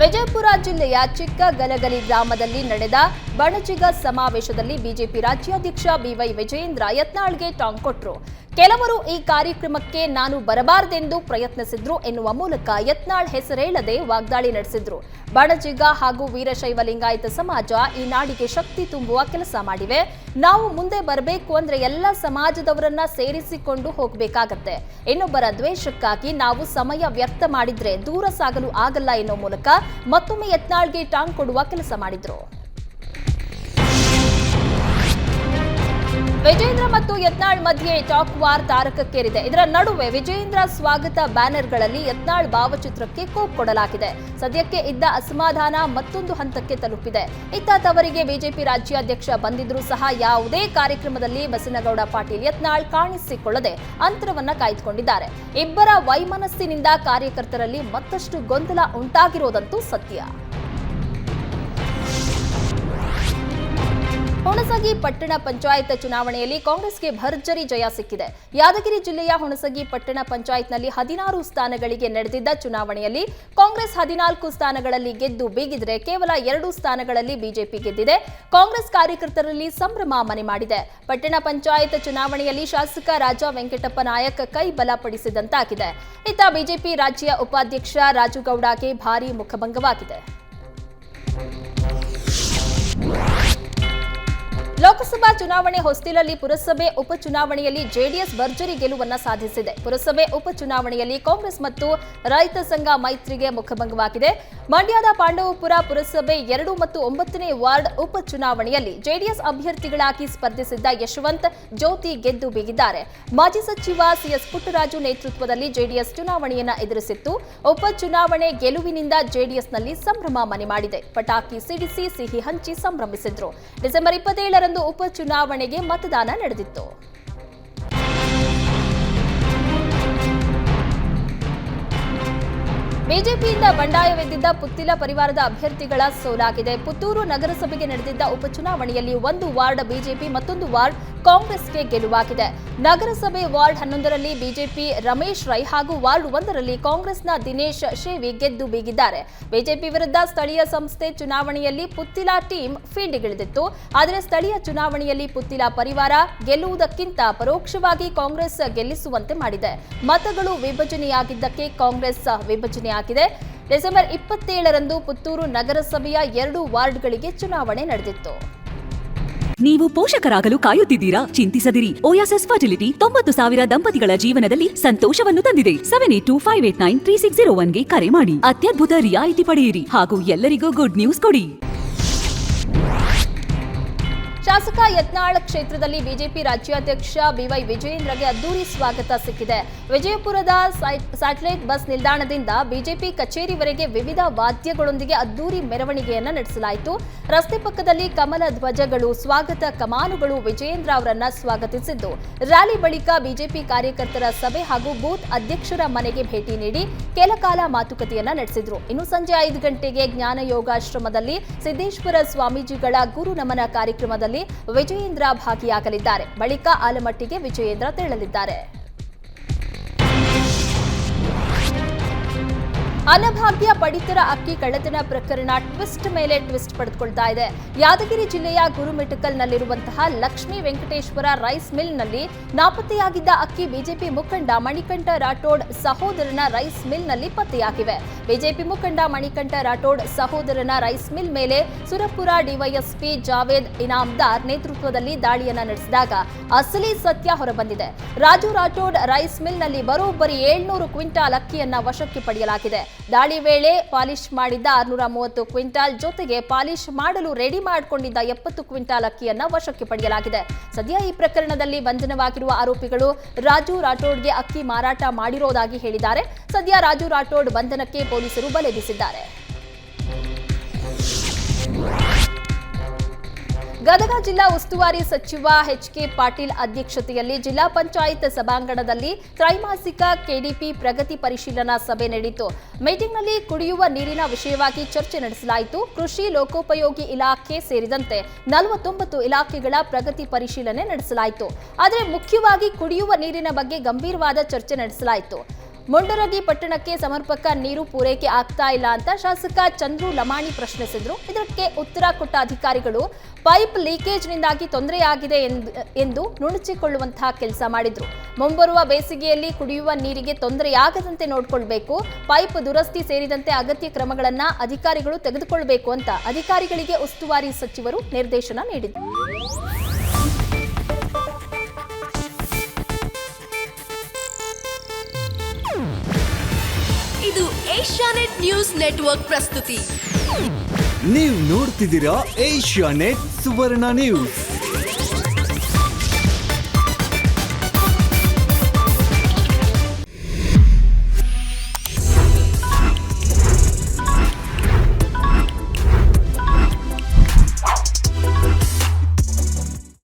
ವಿಜಯಪುರ ಜಿಲ್ಲೆಯ ಚಿಕ್ಕಗಲಗಲಿ ಗ್ರಾಮದಲ್ಲಿ ನಡೆದ ಬಣಜಿಗ ಸಮಾವೇಶದಲ್ಲಿ ಬಿಜೆಪಿ ರಾಜ್ಯಾಧ್ಯಕ್ಷ ಬಿವೈ ವಿಜಯೇಂದ್ರ ಯತ್ನಾಳ್ಗೆ ಟಾಂಗ್ ಕೊಟ್ಟರು. ಕೆಲವರು ಈ ಕಾರ್ಯಕ್ರಮಕ್ಕೆ ನಾನು ಬರಬಾರದೆಂದು ಪ್ರಯತ್ನಿಸಿದ್ರು ಎನ್ನುವ ಮೂಲಕ ಯತ್ನಾಳ್ ಹೆಸರೇಳದೆ ವಾಗ್ದಾಳಿ ನಡೆಸಿದ್ರು. ಬಣಜಿಗ ಹಾಗೂ ವೀರಶೈವ ಲಿಂಗಾಯತ ಸಮಾಜ ಈ ನಾಡಿಗೆ ಶಕ್ತಿ ತುಂಬುವ ಕೆಲಸ ಮಾಡಿವೆ. ನಾವು ಮುಂದೆ ಬರಬೇಕು ಅಂದ್ರೆ ಎಲ್ಲ ಸಮಾಜದವರನ್ನ ಸೇರಿಸಿಕೊಂಡು ಹೋಗಬೇಕಾಗತ್ತೆ. ಇನ್ನೊಬ್ಬರ ದ್ವೇಷಕ್ಕಾಗಿ ನಾವು ಸಮಯ ವ್ಯರ್ಥ ಮಾಡಿದ್ರೆ ದೂರ ಸಾಗಲು ಆಗಲ್ಲ ಎನ್ನುವ ಮೂಲಕ ಮತ್ತೊಮ್ಮೆ ಯತ್ನಾಳ್ಗೆ ಟಾಂಗ್ ಕೊಡುವ ಕೆಲಸ ಮಾಡಿದ್ರು. ವಿಜಯೇಂದ್ರ ಮತ್ತು ಯತ್ನಾಳ್ ಮಧ್ಯೆ ಟಾಕ್ ವಾರ್ ತಾರಕಕ್ಕೇರಿದೆ. ಇದರ ನಡುವೆ ವಿಜಯೇಂದ್ರ ಸ್ವಾಗತ ಬ್ಯಾನರ್ಗಳಲ್ಲಿ ಯತ್ನಾಳ್ ಭಾವಚಿತ್ರಕ್ಕೆ ಕೋಪ್ ಕೊಡಲಾಗಿದೆ. ಸದ್ಯಕ್ಕೆ ಇದ್ದ ಅಸಮಾಧಾನ ಮತ್ತೊಂದು ಹಂತಕ್ಕೆ ತಲುಪಿದೆ. ಇತ್ತ ತವರಿಗೆ ಬಿಜೆಪಿ ರಾಜ್ಯಾಧ್ಯಕ್ಷ ಬಂದಿದ್ರೂ ಸಹ ಯಾವುದೇ ಕಾರ್ಯಕ್ರಮದಲ್ಲಿ ಬಸನಗೌಡ ಪಾಟೀಲ್ ಯತ್ನಾಳ್ ಕಾಣಿಸಿಕೊಳ್ಳದೆ ಅಂತರವನ್ನ ಕಾಯ್ದುಕೊಂಡಿದ್ದಾರೆ. ಇಬ್ಬರ ವೈಮನಸ್ಸಿನಿಂದ ಕಾರ್ಯಕರ್ತರಲ್ಲಿ ಮತ್ತಷ್ಟು ಗೊಂದಲ ಉಂಟಾಗಿರೋದಂತೂ ಸತ್ಯ. ಹುಣಸಗಿ ಪಟ್ಟಣ ಪಂಚಾಯತ್ ಚುನಾವಣೆಯಲ್ಲಿ ಕಾಂಗ್ರೆಸ್ಗೆ ಭರ್ಜರಿ ಜಯ ಸಿಕ್ಕಿದೆ. ಯಾದಗಿರಿ ಜಿಲ್ಲೆಯ ಹುಣಸಗಿ ಪಟ್ಟಣ ಪಂಚಾಯತ್ನಲ್ಲಿ 16 ಸ್ಥಾನಗಳಿಗೆ ನಡೆದಿದ್ದ ಚುನಾವಣೆಯಲ್ಲಿ ಕಾಂಗ್ರೆಸ್ 14 ಸ್ಥಾನಗಳಲ್ಲಿ ಗೆದ್ದು ಬೀಗಿದ್ರೆ ಕೇವಲ 2 ಸ್ಥಾನಗಳಲ್ಲಿ ಬಿಜೆಪಿ ಗೆದ್ದಿದೆ. ಕಾಂಗ್ರೆಸ್ ಕಾರ್ಯಕರ್ತರಲ್ಲಿ ಸಂಭ್ರಮ ಮನೆ ಮಾಡಿದೆ. ಪಟ್ಟಣ ಪಂಚಾಯತ್ ಚುನಾವಣೆಯಲ್ಲಿ ಶಾಸಕ ರಾಜಾ ವೆಂಕಟಪ್ಪ ನಾಯಕ್ ಕೈ ಬಲಪಡಿಸಿದಂತಾಗಿದೆ. ಇತ್ತ ಬಿಜೆಪಿ ರಾಜ್ಯ ಉಪಾಧ್ಯಕ್ಷ ರಾಜುಗೌಡಗೆ ಭಾರೀ ಮುಖಭಂಗವಾಗಿದೆ. ಲೋಕಸಭಾ ಚುನಾವಣೆ ಹೊಸ್ತಿಲಲ್ಲಿ ಪುರಸಭೆ ಉಪಚುನಾವಣೆಯಲ್ಲಿ ಜೆಡಿಎಸ್ ಭರ್ಜರಿ ಗೆಲುವನ್ನ ಸಾಧಿಸಿದೆ. ಪುರಸಭೆ ಉಪಚುನಾವಣೆಯಲ್ಲಿ ಕಾಂಗ್ರೆಸ್ ಮತ್ತು ರೈತ ಸಂಘ ಮೈತ್ರಿಗೆ ಮುಖಭಂಗವಾಗಿದೆ. ಮಂಡ್ಯದ ಪಾಂಡವಪುರ ಪುರಸಭೆ 2 ಮತ್ತು 9ನೇ ವಾರ್ಡ್ ಉಪಚುನಾವಣೆಯಲ್ಲಿ ಜೆಡಿಎಸ್ ಅಭ್ಯರ್ಥಿಗಳಾಗಿ ಸ್ಪರ್ಧಿಸಿದ್ದ ಯಶವಂತ್ ಜ್ಯೋತಿ ಗೆದ್ದು ಬೀಗಿದ್ದಾರೆ. ಮಾಜಿ ಸಚಿವ ಸಿಎಸ್ ಪುಟ್ಟರಾಜು ನೇತೃತ್ವದಲ್ಲಿ ಜೆಡಿಎಸ್ ಚುನಾವಣೆಯನ್ನ ಎದುರಿಸಿತ್ತು. ಉಪಚುನಾವಣೆ ಗೆಲುವಿನಿಂದ ಜೆಡಿಎಸ್ನಲ್ಲಿ ಸಂಭ್ರಮ ಮನೆ ಮಾಡಿದೆ. ಪಟಾಕಿ ಸಿಡಿಸಿ ಸಿಹಿ ಹಂಚಿ ಸಂಭ್ರಮಿಸಿದ್ರು. ಡಿಸೆಂಬರ್ 27 ಉಪಚುನಾವಣೆಗೆ ಮತದಾನ ನಡೆದಿತ್ತು. ಬಿಜೆಪಿಯಿಂದ ಬಂಡಾಯವೆದ್ದಿದ್ದ ಪುತ್ತಿಲ ಪರಿವಾರದ ಅಭ್ಯರ್ಥಿಗಳ ಸೋಲಾಗಿದೆ. ಪುತ್ತೂರು ನಗರಸಭೆಗೆ ನಡೆದಿದ್ದ ಉಪಚುನಾವಣೆಯಲ್ಲಿ 1 ವಾರ್ಡ್ ಬಿಜೆಪಿ, ಮತ್ತೊಂದು ವಾರ್ಡ್ ಕಾಂಗ್ರೆಸ್ಗೆ ಗೆಲುವಾಗಿದೆ. ನಗರಸಭೆ ವಾರ್ಡ್ 11ರಲ್ಲಿ ಬಿಜೆಪಿ ರಮೇಶ್ ರೈ ಹಾಗೂ ವಾರ್ಡ್ 1ರಲ್ಲಿ ಕಾಂಗ್ರೆಸ್ನ ದಿನೇಶ್ ಶೇವಿ ಗೆದ್ದು ಬೀಗಿದ್ದಾರೆ. ಬಿಜೆಪಿ ವಿರುದ್ಧ ಸ್ಥಳೀಯ ಸಂಸ್ಥೆ ಚುನಾವಣೆಯಲ್ಲಿ ಪುತ್ತಿಲ ಟೀಮ್ ಫೀಲ್ಡ್ಗಿಳಿದಿತ್ತು. ಆದರೆ ಸ್ಥಳೀಯ ಚುನಾವಣೆಯಲ್ಲಿ ಪುತ್ತಿಲ ಪರಿವಾರ ಗೆಲ್ಲುವುದಕ್ಕಿಂತ ಪರೋಕ್ಷವಾಗಿ ಕಾಂಗ್ರೆಸ್ ಗೆಲ್ಲಿಸುವಂತೆ ಮಾಡಿದೆ. ಮತಗಳು ವಿಭಜನೆಯಾಗಿದ್ದಕ್ಕೆ ಕಾಂಗ್ರೆಸ್ ವಿಭಜನೆಯಾಗಿದೆ. ಡಿಸೆಂಬರ್ 27ರಂದು ಪುತ್ತೂರು ನಗರಸಭೆಯ 2 ವಾರ್ಡ್ಗಳಿಗೆ ಚುನಾವಣೆ ನಡೆದಿತ್ತು. ನೀವು ಪೋಷಕರಾಗಲು ಕಾಯುತ್ತಿದ್ದೀರಾ? ಚಿಂತಿಸದಿರಿ. ಓಯಾಸಿಸ್ ಫರ್ಟಿಲಿಟಿ 90,000 ದಂಪತಿಗಳ ಜೀವನದಲ್ಲಿ ಸಂತೋಷವನ್ನು ತಂದಿದೆ. 7825893601ಗೆ ಕರೆ ಮಾಡಿ. ಅತ್ಯದ್ಭುತ ರಿಯಾಯಿತಿ ಪಡೆಯಿರಿ ಹಾಗೂ ಎಲ್ಲರಿಗೂ ಗುಡ್ ನ್ಯೂಸ್ ಕೊಡಿ. ಶಾಸಕ ಯತ್ನಾಳ್ ಕ್ಷೇತ್ರದಲ್ಲಿ ಬಿಜೆಪಿ ರಾಜ್ಯಾಧ್ಯಕ್ಷ ಬಿವೈ ವಿಜಯೇಂದ್ರಗೆ ಅದ್ದೂರಿ ಸ್ವಾಗತ ಸಿಕ್ಕಿದೆ. ವಿಜಯಪುರದ ಸ್ಯಾಟಲೈಟ್ ಬಸ್ ನಿಲ್ದಾಣದಿಂದ ಬಿಜೆಪಿ ಕಚೇರಿವರೆಗೆ ವಿವಿಧ ವಾದ್ಯಗಳೊಂದಿಗೆ ಅದ್ದೂರಿ ಮೆರವಣಿಗೆಯನ್ನ ನಡೆಸಲಾಯಿತು. ರಸ್ತೆ ಪಕ್ಕದಲ್ಲಿ ಕಮಲ ಧ್ವಜಗಳು, ಸ್ವಾಗತ ಕಮಾನುಗಳು ವಿಜಯೇಂದ್ರ ಅವರನ್ನ ಸ್ವಾಗತಿಸಿದ್ದು, ರ್ಯಾಲಿ ಬಳಿಕ ಬಿಜೆಪಿ ಕಾರ್ಯಕರ್ತರ ಸಭೆ ಹಾಗೂ ಬೂತ್ ಅಧ್ಯಕ್ಷರ ಮನೆಗೆ ಭೇಟಿ ನೀಡಿ ಕೆಲಕಾಲ ಮಾತುಕತೆಯನ್ನ ನಡೆಸಿದ್ರು. ಇನ್ನು ಸಂಜೆ 5 ಗಂಟೆಗೆ ಜ್ಞಾನ ಯೋಗಾಶ್ರಮದಲ್ಲಿ ಸಿದ್ದೇಶ್ವರ ಸ್ವಾಮೀಜಿಗಳ ಗುರು ನಮನ ಕಾರ್ಯಕ್ರಮದಲ್ಲಿ ವಿಜಯೇಂದ್ರ ಭಾಗಿಯಾಗಲಿದ್ದಾರೆ. ಬಳಿಕ ಆಲಮಟ್ಟಿಗೆ ವಿಜಯೇಂದ್ರ ತೆರಳಲಿದ್ದಾರೆ. ಅನ್ನಭಾಗ್ಯ ಪಡಿತರ ಅಕ್ಕಿ ಕಳ್ಳತನ ಪ್ರಕರಣ ಟ್ವಿಸ್ಟ್ ಮೇಲೆ ಟ್ವಿಸ್ಟ್ ಪಡೆದುಕೊಳ್ತಾ ಇದೆ. ಯಾದಗಿರಿ ಜಿಲ್ಲೆಯ ಗುರುಮಿಠಕಲ್ನಲ್ಲಿರುವಂತಹ ಲಕ್ಷ್ಮೀ ವೆಂಕಟೇಶ್ವರ ರೈಸ್ ಮಿಲ್ನಲ್ಲಿ ನಾಪತ್ತೆಯಾಗಿದ್ದ ಅಕ್ಕಿ ಬಿಜೆಪಿ ಮುಖಂಡ ಮಣಿಕಂಠ ರಾಠೋಡ್ ಸಹೋದರನ ರೈಸ್ ಮಿಲ್ನಲ್ಲಿ ಪತ್ತೆಯಾಗಿವೆ. ಬಿಜೆಪಿ ಮುಖಂಡ ಮಣಿಕಂಠ ರಾಠೋಡ್ ಸಹೋದರನ ರೈಸ್ ಮಿಲ್ ಮೇಲೆ ಸುರಪುರ ಡಿವೈಎಸ್ಪಿ ಜಾವೇದ್ ಇನಾಮ್ದಾರ್ ನೇತೃತ್ವದಲ್ಲಿ ದಾಳಿಯನ್ನ ನಡೆಸಿದಾಗ ಅಸಲಿ ಸತ್ಯ ಹೊರಬಂದಿದೆ. ರಾಜು ರಾಠೋಡ್ ರೈಸ್ ಮಿಲ್ನಲ್ಲಿ ಬರೋಬ್ಬರಿ 700 ಕ್ವಿಂಟಾಲ್ ಅಕ್ಕಿಯನ್ನ ವಶಕ್ಕೆ ಪಡೆಯಲಾಗಿದೆ. ದಾಳಿ ವೇಳೆ ಪಾಲಿಶ್ ಮಾಡಿದ್ದ 630 ಕ್ವಿಂಟಾಲ್ ಜೊತೆಗೆ ಪಾಲಿಶ್ ಮಾಡಲು ರೆಡಿ ಮಾಡಿಕೊಂಡಿದ್ದ 70 ಕ್ವಿಂಟಾಲ್ ಅಕ್ಕಿಯನ್ನ ವಶಕ್ಕೆ ಪಡೆಯಲಾಗಿದೆ. ಸದ್ಯ ಈ ಪ್ರಕರಣದಲ್ಲಿ ಬಂಧನವಾಗಿರುವ ಆರೋಪಿಗಳು ರಾಜು ರಾಠೋಡ್ಗೆ ಅಕ್ಕಿ ಮಾರಾಟ ಮಾಡಿರೋದಾಗಿ ಹೇಳಿದ್ದಾರೆ. ಸದ್ಯ ರಾಜು ರಾಠೋಡ್ ಬಂಧನಕ್ಕೆ ಪೊಲೀಸರು ಬಲೆ ಬೀಸಿದ್ದಾರೆ. ಗದಗ ಜಿಲ್ಲಾ ಉಸ್ತುವಾರಿ ಸಚಿವ ಎಚ್.ಕೆ. ಪಾಟೀಲ್ ಅಧ್ಯಕ್ಷತೆಯಲ್ಲಿ ಜಿಲ್ಲಾ ಪಂಚಾಯತ್ ಸಭಾಂಗಣದಲ್ಲಿ ತ್ರೈಮಾಸಿಕ ಕೆಡಿಪಿ ಪ್ರಗತಿ ಪರಿಶೀಲನಾ ಸಭೆ ನಡೆಯಿತು. ಮೀಟಿಂಗ್ನಲ್ಲಿ ಕುಡಿಯುವ ನೀರಿನ ವಿಷಯವಾಗಿ ಚರ್ಚೆ ನಡೆಸಲಾಯಿತು. ಕೃಷಿ, ಲೋಕೋಪಯೋಗಿ ಇಲಾಖೆ ಸೇರಿದಂತೆ 49 ಇಲಾಖೆಗಳ ಪ್ರಗತಿ ಪರಿಶೀಲನೆ ನಡೆಸಲಾಯಿತು. ಆದರೆ ಮುಖ್ಯವಾಗಿ ಕುಡಿಯುವ ನೀರಿನ ಬಗ್ಗೆ ಗಂಭೀರವಾದ ಚರ್ಚೆ ನಡೆಸಲಾಯಿತು. ಮುಂಡರಗಿ ಪಟ್ಟಣಕ್ಕೆ ಸಮರ್ಪಕ ನೀರು ಪೂರೈಕೆ ಆಗ್ತಾ ಇಲ್ಲ ಅಂತ ಶಾಸಕ ಚಂದ್ರು ಲಮಾಣಿ ಪ್ರಶ್ನಿಸಿದ್ರು. ಇದಕ್ಕೆ ಉತ್ತರ ಕೊಟ್ಟ ಅಧಿಕಾರಿಗಳು ಪೈಪ್ ಲೀಕೇಜ್ನಿಂದಾಗಿ ತೊಂದರೆಯಾಗಿದೆ ಎಂದು ನುಣುಚಿಕೊಳ್ಳುವಂತಹ ಕೆಲಸ ಮಾಡಿದ್ರು. ಮುಂಬರುವ ಬೇಸಿಗೆಯಲ್ಲಿ ಕುಡಿಯುವ ನೀರಿಗೆ ತೊಂದರೆಯಾಗದಂತೆ ನೋಡಿಕೊಳ್ಳಬೇಕು, ಪೈಪ್ ದುರಸ್ತಿ ಸೇರಿದಂತೆ ಅಗತ್ಯ ಕ್ರಮಗಳನ್ನ ಅಧಿಕಾರಿಗಳು ತೆಗೆದುಕೊಳ್ಳಬೇಕು ಅಂತ ಅಧಿಕಾರಿಗಳಿಗೆ ಉಸ್ತುವಾರಿ ಸಚಿವರು ನಿರ್ದೇಶನ ನೀಡಿದರು. ಇದು ಏಷ್ಯಾನೆಟ್ ನ್ಯೂಸ್ ನೆಟ್ವರ್ಕ್ ಪ್ರಸ್ತುತಿ. ನೀವು ನೋಡ್ತಿದ್ದೀರಾ ಏಷ್ಯಾನೆಟ್ ಸುವರ್ಣ ನ್ಯೂಸ್.